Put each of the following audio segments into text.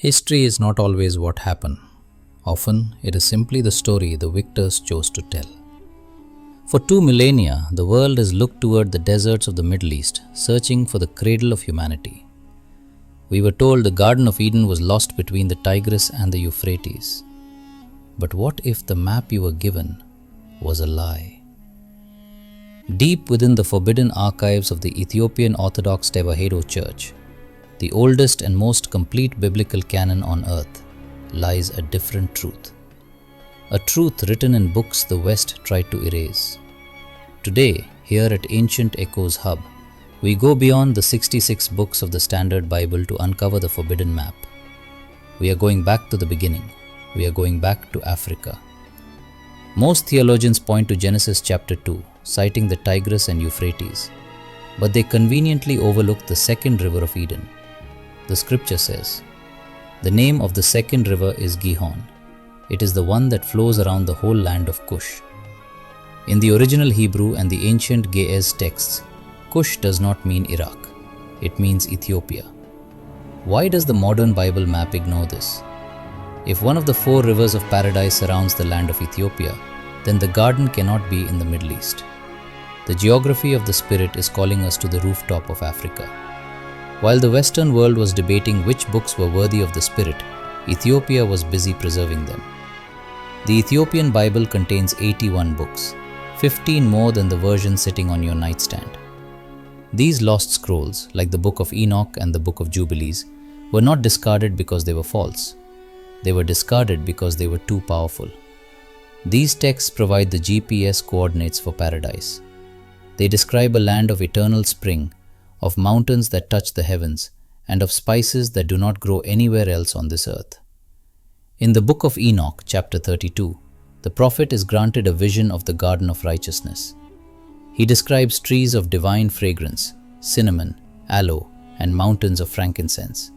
History is not always what happened. Often, it is simply the story the victors chose to tell. For 2 millennia, the world has looked toward the deserts of the Middle East, searching for the cradle of humanity. We were told the Garden of Eden was lost between the Tigris and the Euphrates. But what if the map you were given was a lie? Deep within the forbidden archives of the Ethiopian Orthodox Church, the oldest and most complete biblical canon on earth, lies a different truth. A truth written in books the West tried to erase. Today, here at Ancient Echoes Hub, we go beyond the 66 books of the Standard Bible to uncover the forbidden map. We are going back to the beginning. We are going back to Africa. Most theologians point to Genesis chapter 2, citing the Tigris and Euphrates, but they conveniently overlook the second river of Eden. The scripture says, "The name of the second river is Gihon. It is the one that flows around the whole land of Cush." In the original Hebrew and the ancient Ge'ez texts, Cush does not mean Iraq. It means Ethiopia. Why does the modern Bible map ignore this? If one of the 4 rivers of paradise surrounds the land of Ethiopia, then the garden cannot be in the Middle East. The geography of the Spirit is calling us to the rooftop of Africa. While the Western world was debating which books were worthy of the Spirit, Ethiopia was busy preserving them. The Ethiopian Bible contains 81 books, 15 more than the version sitting on your nightstand. These lost scrolls, like the Book of Enoch and the Book of Jubilees, were not discarded because they were false. They were discarded because they were too powerful. These texts provide the GPS coordinates for paradise. They describe a land of eternal spring, of mountains that touch the heavens, and of spices that do not grow anywhere else on this earth. In the Book of Enoch, chapter 32, the prophet is granted a vision of the garden of righteousness. He describes trees of divine fragrance, cinnamon, aloe, and mountains of frankincense.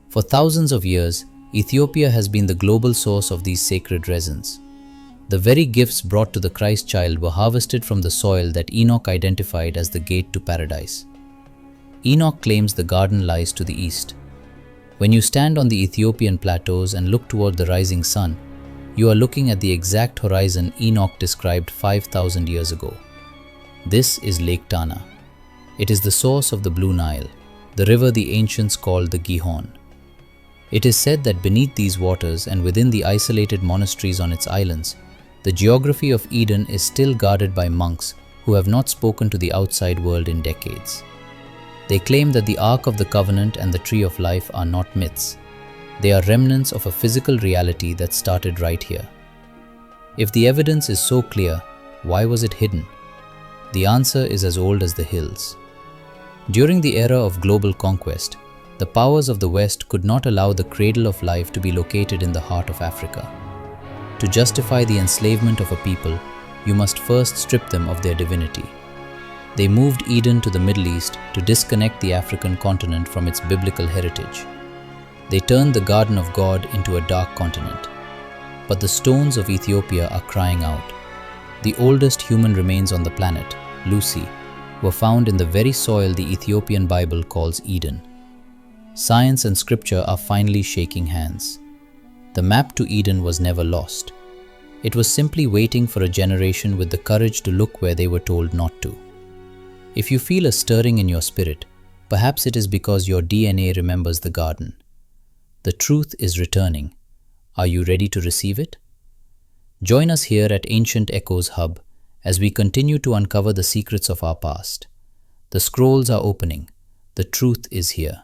For thousands of years, Ethiopia has been the global source of these sacred resins. The very gifts brought to the Christ child were harvested from the soil that Enoch identified as the gate to paradise. Enoch claims the garden lies to the east. When you stand on the Ethiopian plateaus and look toward the rising sun, you are looking at the exact horizon Enoch described 5,000 years ago. This is Lake Tana. It is the source of the Blue Nile, the river the ancients called the Gihon. It is said that beneath these waters and within the isolated monasteries on its islands, the geography of Eden is still guarded by monks who have not spoken to the outside world in decades. They claim that the Ark of the Covenant and the Tree of Life are not myths. They are remnants of a physical reality that started right here. If the evidence is so clear, why was it hidden? The answer is as old as the hills. During the era of global conquest, the powers of the West could not allow the cradle of life to be located in the heart of Africa. To justify the enslavement of a people, you must first strip them of their divinity. They moved Eden to the Middle East to disconnect the African continent from its biblical heritage. They turned the garden of God into a dark continent. But the stones of Ethiopia are crying out. The oldest human remains on the planet, Lucy, were found in the very soil the Ethiopian Bible calls Eden. Science and scripture are finally shaking hands. The map to Eden was never lost. It was simply waiting for a generation with the courage to look where they were told not to. If you feel a stirring in your spirit, perhaps it is because your DNA remembers the garden. The truth is returning. Are you ready to receive it? Join us here at Ancient Echoes Hub as we continue to uncover the secrets of our past. The scrolls are opening. The truth is here.